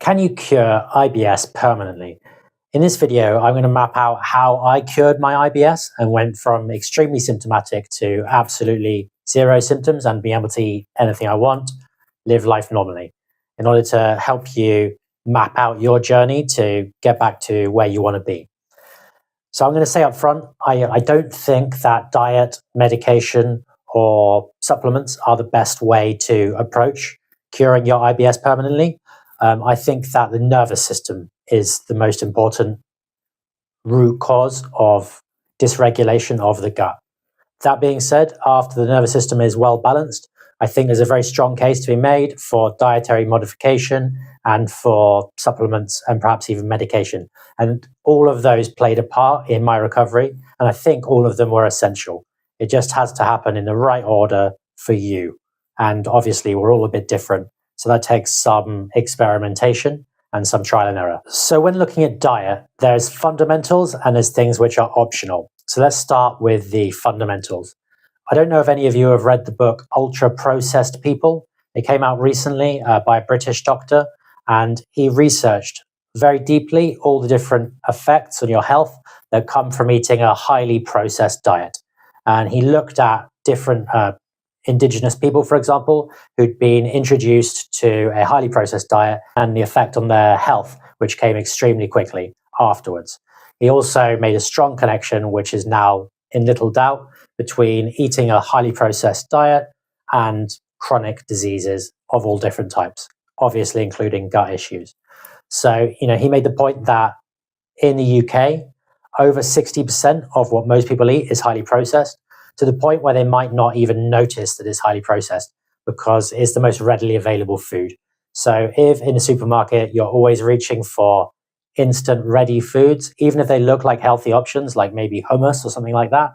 Can you cure IBS permanently? In this video, I'm going to map out how I cured my IBS and went from extremely symptomatic to absolutely zero symptoms and being able to eat anything I want, live life normally, in order to help you map out your journey to get back to where you want to be. So I'm going to say up front, I don't think that diet, medication, or supplements are the best way to approach curing your IBS permanently. I think that the nervous system is the most important root cause of dysregulation of the gut. That being said, after the nervous system is well balanced, I think there's a very strong case to be made for dietary modification and for supplements and perhaps even medication. And all of those played a part in my recovery. And I think all of them were essential. It just has to happen in the right order for you. And obviously, we're all a bit different. So that takes some experimentation and some trial and error. So when looking at diet, there's fundamentals and there's things which are optional. So let's start with the fundamentals. I don't know if any of you have read the book Ultra Processed People. It came out recently by a British doctor, and he researched very deeply all the different effects on your health that come from eating a highly processed diet. And he looked at different indigenous people, for example, who'd been introduced to a highly processed diet and the effect on their health, which came extremely quickly afterwards. He also made a strong connection, which is now in little doubt, between eating a highly processed diet and chronic diseases of all different types, obviously including gut issues. So, he made the point that in the UK, over 60% of what most people eat is highly processed, to the point where they might not even notice that it's highly processed because it's the most readily available food. So if in a supermarket, you're always reaching for instant ready foods, even if they look like healthy options, like maybe hummus or something like that,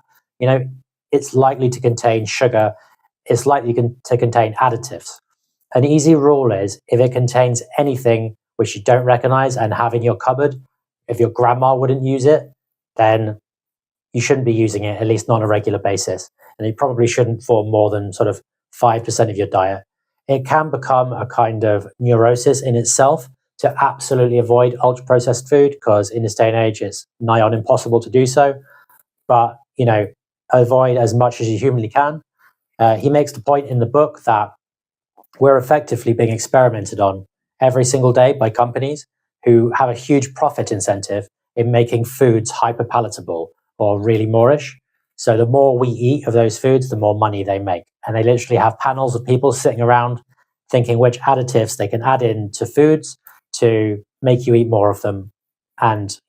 it's likely to contain sugar. It's likely to contain additives. An easy rule is if it contains anything which you don't recognize and have in your cupboard, if your grandma wouldn't use it, then you shouldn't be using it, at least not on a regular basis. And you probably shouldn't for more than sort of 5% of your diet. It can become a kind of neurosis in itself to absolutely avoid ultra-processed food, because in this day and age, it's nigh on impossible to do so. But, avoid as much as you humanly can. He makes the point in the book that we're effectively being experimented on every single day by companies who have a huge profit incentive in making foods hyper-palatable or really moreish. So the more we eat of those foods, the more money they make. And they literally have panels of people sitting around thinking which additives they can add in to foods to make you eat more of them and,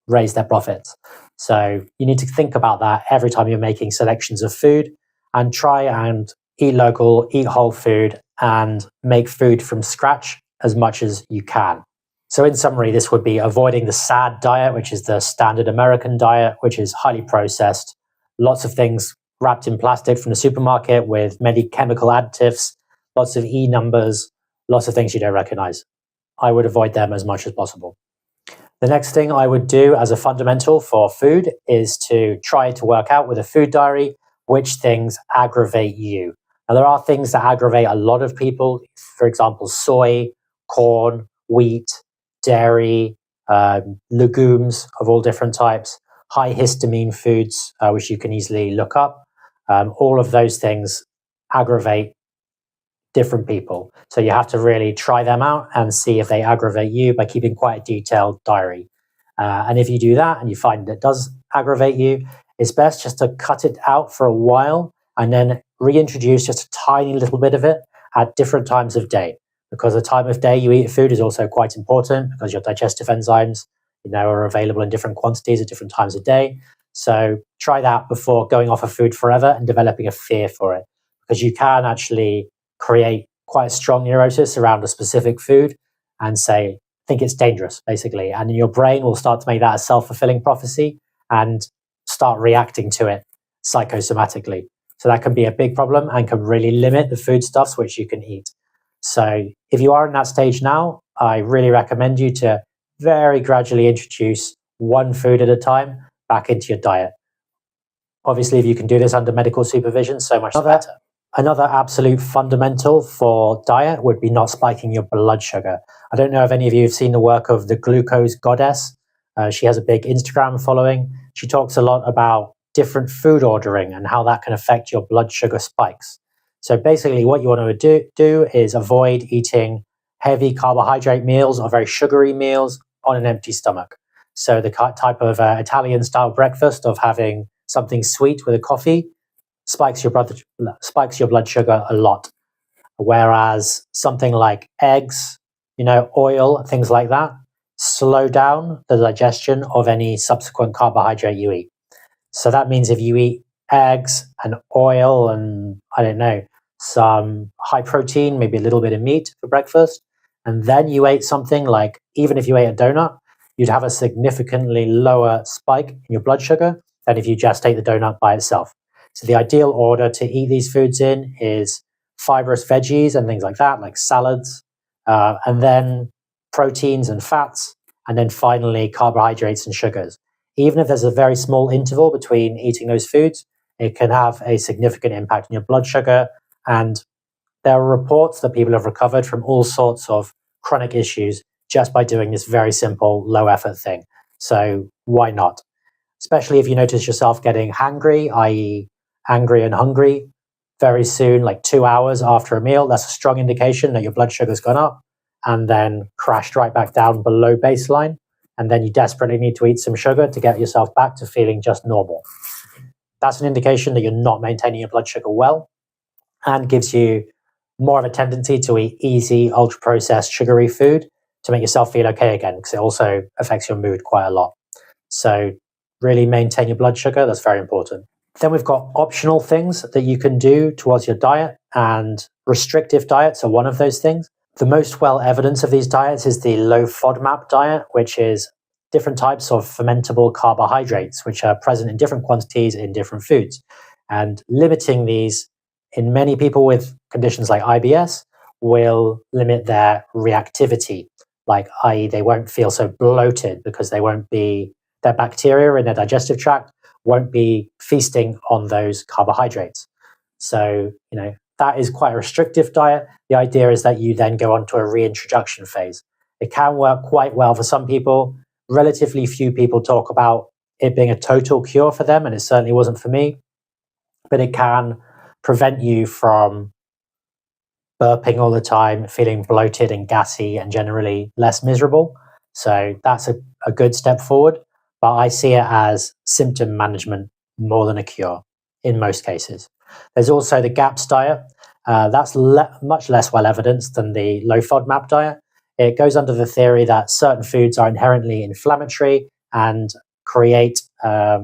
raise their profits. So you need to think about that every time you're making selections of food, and try and eat local, eat whole food, and make food from scratch as much as you can. So in summary, this would be avoiding the SAD diet, which is the standard American diet, which is highly processed, lots of things wrapped in plastic from the supermarket with many chemical additives, lots of E numbers, lots of things you don't recognize. I would avoid them as much as possible. The next thing I would do as a fundamental for food is to try to work out with a food diary which things aggravate you. Now, there are things that aggravate a lot of people, for example, soy, corn, wheat, dairy, legumes of all different types, high histamine foods, which you can easily look up. All of those things aggravate different people. So you have to really try them out and see if they aggravate you by keeping quite a detailed diary. And if you do that and you find that it does aggravate you, it's best just to cut it out for a while and then reintroduce just a tiny little bit of it at different times of day. Because the time of day you eat food is also quite important, because your digestive enzymes, are available in different quantities at different times of day. So try that before going off of food forever and developing a fear for it, because you can actually create quite a strong neurosis around a specific food and think it's dangerous, basically. And your brain will start to make that a self-fulfilling prophecy and start reacting to it psychosomatically. So that can be a big problem and can really limit the foodstuffs which you can eat. So if you are in that stage now, I really recommend you to very gradually introduce one food at a time back into your diet. Obviously, if you can do this under medical supervision, so much the better. Another absolute fundamental for diet would be not spiking your blood sugar. I don't know if any of you have seen the work of the glucose goddess. She has a big Instagram following. She talks a lot about different food ordering and how that can affect your blood sugar spikes. So basically what you want to do is avoid eating heavy carbohydrate meals or very sugary meals on an empty stomach. So the type of Italian style breakfast of having something sweet with a coffee spikes your blood sugar a lot. Whereas something like eggs, oil, things like that, slow down the digestion of any subsequent carbohydrate you eat. So that means if you eat eggs and oil and I don't know, some high protein, maybe a little bit of meat for breakfast, and then you ate something like, even if you ate a donut, you'd have a significantly lower spike in your blood sugar than if you just ate the donut by itself. So the ideal order to eat these foods in is fibrous veggies and things like that, like salads, and then proteins and fats, and then finally carbohydrates and sugars. Even if there's a very small interval between eating those foods, it can have a significant impact on your blood sugar. And there are reports that people have recovered from all sorts of chronic issues just by doing this very simple, low effort thing. So why not? Especially if you notice yourself getting hangry, i.e., angry and hungry, very soon, like 2 hours after a meal, that's a strong indication that your blood sugar's gone up and then crashed right back down below baseline. And then you desperately need to eat some sugar to get yourself back to feeling just normal. That's an indication that you're not maintaining your blood sugar well and gives you more of a tendency to eat easy, ultra-processed, sugary food to make yourself feel okay again, because it also affects your mood quite a lot. So really maintain your blood sugar. That's very important. Then we've got optional things that you can do towards your diet, and restrictive diets are one of those things. The most well evidence of these diets is the low FODMAP diet, which is different types of fermentable carbohydrates, which are present in different quantities in different foods. And limiting these in many people with conditions like IBS will limit their reactivity, like i.e. they won't feel so bloated because their bacteria in their digestive tract won't be feasting on those carbohydrates. So, that is quite a restrictive diet. The idea is that you then go on to a reintroduction phase. It can work quite well for some people. Relatively few people talk about it being a total cure for them, and it certainly wasn't for me. But it can prevent you from burping all the time, feeling bloated and gassy and generally less miserable. So that's a good step forward. But I see it as symptom management more than a cure in most cases. There's also the GAPS diet. That's much less well evidenced than the low FODMAP diet. It goes under the theory that certain foods are inherently inflammatory and create a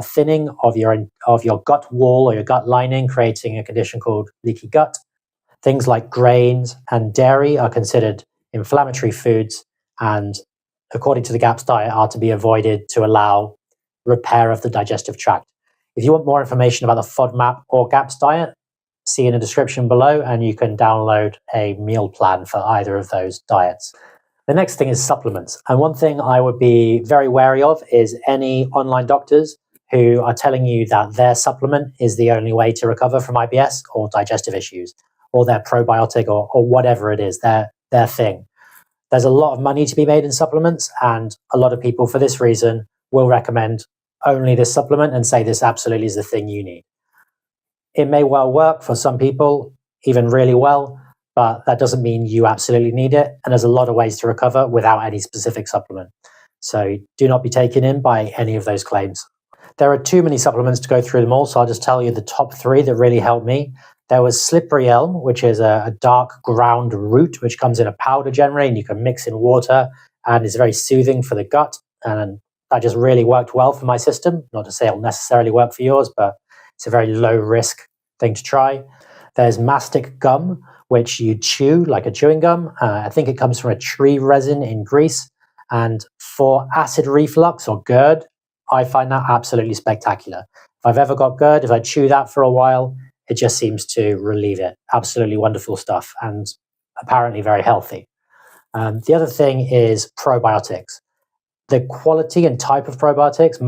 thinning of your gut wall or your gut lining, creating a condition called leaky gut. Things like grains and dairy are considered inflammatory foods, and according to the GAPS diet, are to be avoided to allow repair of the digestive tract. If you want more information about the FODMAP or GAPS diet, see in the description below, and you can download a meal plan for either of those diets. The next thing is supplements. And one thing I would be very wary of is any online doctors who are telling you that their supplement is the only way to recover from IBS or digestive issues, or their probiotic or whatever it is, their thing. There's a lot of money to be made in supplements, and a lot of people for this reason will recommend only this supplement and say this absolutely is the thing you need. It may well work for some people, even really well, but that doesn't mean you absolutely need it. And there's a lot of ways to recover without any specific supplement. So do not be taken in by any of those claims. There are too many supplements to go through them all, so I'll just tell you the top 3 that really helped me. There was slippery elm, which is a dark ground root, which comes in a powder generally, and you can mix in water, and is very soothing for the gut. And that just really worked well for my system. Not to say it'll necessarily work for yours, but it's a very low risk thing to try. There's mastic gum, which you chew like a chewing gum. I think it comes from a tree resin in Greece. And for acid reflux or GERD, I find that absolutely spectacular. If I've ever got GERD, if I chew that for a while, it just seems to relieve it. Absolutely wonderful stuff, and apparently very healthy. The other thing is probiotics. The quality and type of probiotics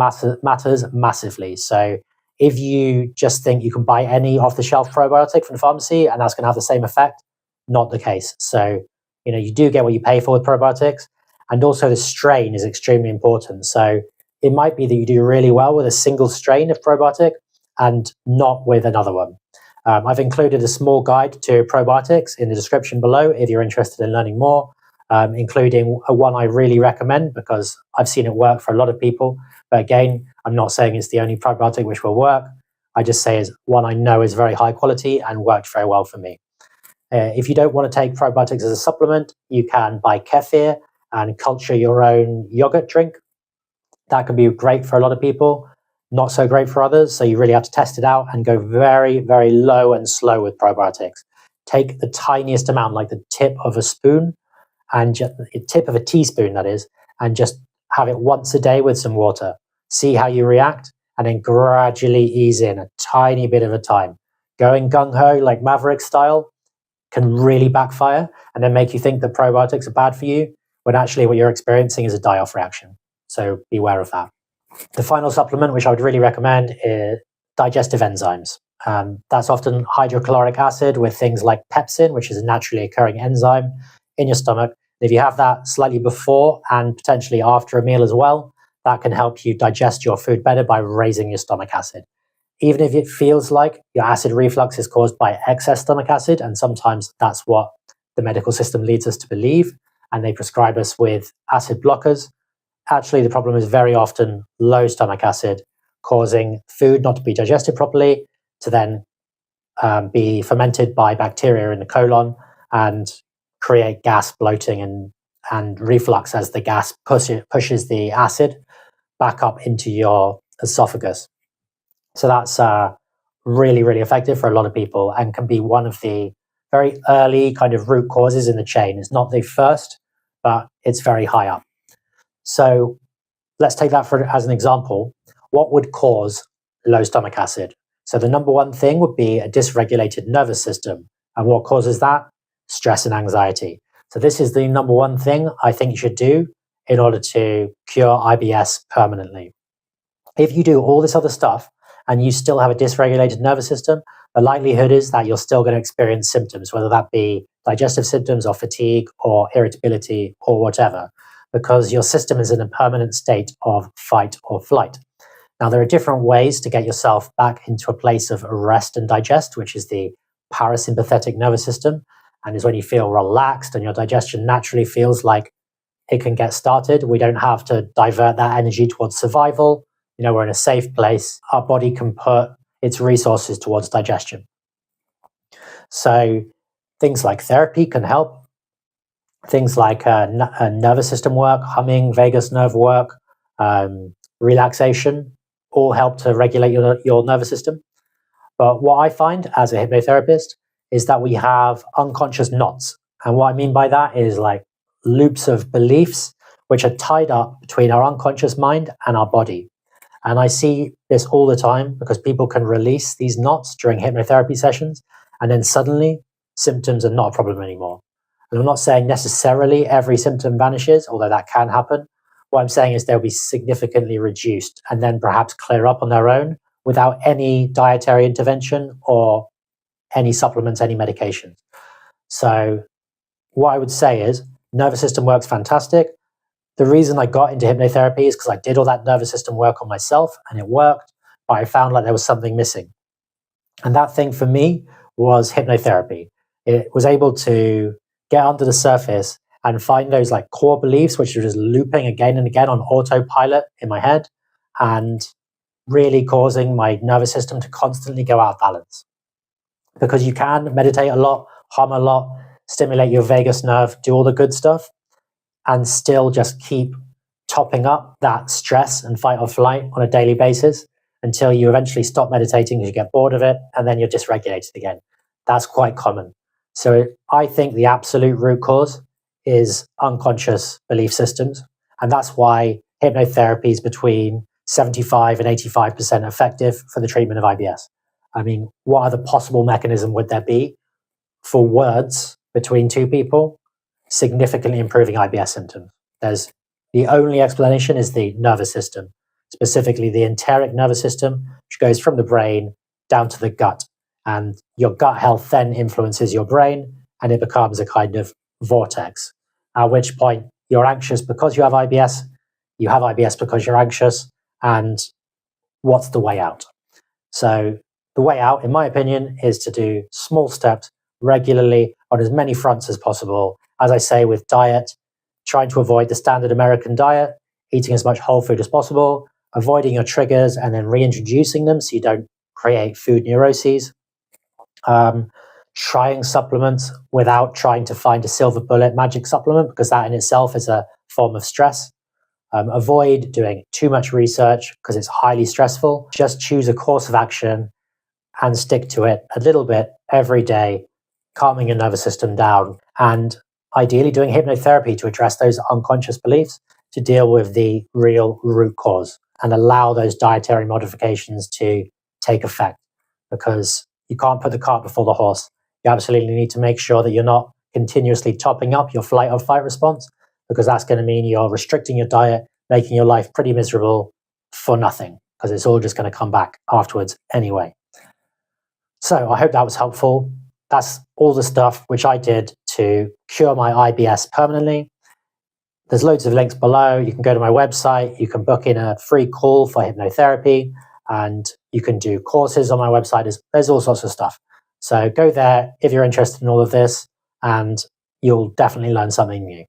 matters massively. So if you just think you can buy any off-the-shelf probiotic from the pharmacy and that's going to have the same effect, not the case. So, you do get what you pay for with probiotics. And also the strain is extremely important. So it might be that you do really well with a single strain of probiotic and not with another one. I've included a small guide to probiotics in the description below if you're interested in learning more, including one I really recommend because I've seen it work for a lot of people. But again, I'm not saying it's the only probiotic which will work. I just say it's one I know is very high quality and worked very well for me. If you don't want to take probiotics as a supplement, you can buy kefir and culture your own yogurt drink. That can be great for a lot of people, not so great for others. So you really have to test it out and go very, very low and slow with probiotics. Take the tiniest amount, like the tip of a spoon, and the tip of a teaspoon, that is, and just have it once a day with some water. See how you react, and then gradually ease in a tiny bit at a time. Going gung-ho, like Maverick style, can really backfire and then make you think that probiotics are bad for you, when actually what you're experiencing is a die-off reaction. So beware of that. The final supplement, which I would really recommend, is digestive enzymes. That's often hydrochloric acid with things like pepsin, which is a naturally occurring enzyme in your stomach. If you have that slightly before and potentially after a meal as well, that can help you digest your food better by raising your stomach acid. Even if it feels like your acid reflux is caused by excess stomach acid, and sometimes that's what the medical system leads us to believe, and they prescribe us with acid blockers, actually the problem is very often low stomach acid, causing food not to be digested properly, to then be fermented by bacteria in the colon and create gas, bloating, and reflux as the gas pushes the acid back up into your esophagus. So that's really, really effective for a lot of people and can be one of the very early kind of root causes in the chain. It's not the first, but it's very high up. So let's take that as an example. What would cause low stomach acid? So the number one thing would be a dysregulated nervous system. And what causes that? Stress and anxiety. So this is the number one thing I think you should do in order to cure IBS permanently. If you do all this other stuff and you still have a dysregulated nervous system, the likelihood is that you're still going to experience symptoms, whether that be digestive symptoms or fatigue or irritability or whatever, because your system is in a permanent state of fight or flight. Now, there are different ways to get yourself back into a place of rest and digest, which is the parasympathetic nervous system, and is when you feel relaxed and your digestion naturally feels like it can get started. We don't have to divert that energy towards survival. We're in a safe place. Our body can put its resources towards digestion. So things like therapy can help. Things like nervous system work, humming, vagus nerve work, relaxation, all help to regulate your nervous system. But what I find as a hypnotherapist is that we have unconscious knots. And what I mean by that is like loops of beliefs which are tied up between our unconscious mind and our body. And I see this all the time because people can release these knots during hypnotherapy sessions, and then suddenly symptoms are not a problem anymore. And I'm not saying necessarily every symptom vanishes, although that can happen. What I'm saying is they'll be significantly reduced and then perhaps clear up on their own without any dietary intervention or any supplements, any medications. So what I would say is nervous system works fantastic. The reason I got into hypnotherapy is because I did all that nervous system work on myself and it worked, but I found like there was something missing. And that thing for me was hypnotherapy. It was able to get under the surface and find those like core beliefs, which are just looping again and again on autopilot in my head and really causing my nervous system to constantly go out of balance. Because you can meditate a lot, hum a lot, stimulate your vagus nerve, do all the good stuff, and still just keep topping up that stress and fight or flight on a daily basis until you eventually stop meditating because you get bored of it and then you're dysregulated again. That's quite common. So I think the absolute root cause is unconscious belief systems. And that's why hypnotherapy is between 75 and 85% effective for the treatment of IBS. I mean, what other possible mechanism would there be for words between two people significantly improving IBS symptoms? The only explanation is the nervous system. specifically the enteric nervous system, which goes from the brain down to the gut. And your gut health then influences your brain, and it becomes a kind of vortex, at which point you're anxious because you have IBS because you're anxious, and what's the way out? So the way out, in my opinion, is to do small steps regularly on as many fronts as possible. As I say, with diet, trying to avoid the standard American diet, eating as much whole food as possible, avoiding your triggers and then reintroducing them so you don't create food neuroses. Trying supplements without trying to find a silver bullet magic supplement, because that in itself is a form of stress. Avoid doing too much research because it's highly stressful. Just choose a course of action and stick to it a little bit every day, calming your nervous system down, and ideally doing hypnotherapy to address those unconscious beliefs, to deal with the real root cause and allow those dietary modifications to take effect, because you can't put the cart before the horse. You absolutely need to make sure that you're not continuously topping up your flight or fight response, because that's going to mean you're restricting your diet, making your life pretty miserable for nothing, because it's all just going to come back afterwards anyway. So I hope that was helpful. That's all the stuff which I did to cure my IBS permanently. There's loads of links below. You can go to my website. You can book in a free call for hypnotherapy, and you can do courses on my website. There's all sorts of stuff. So go there if you're interested in all of this, and you'll definitely learn something new.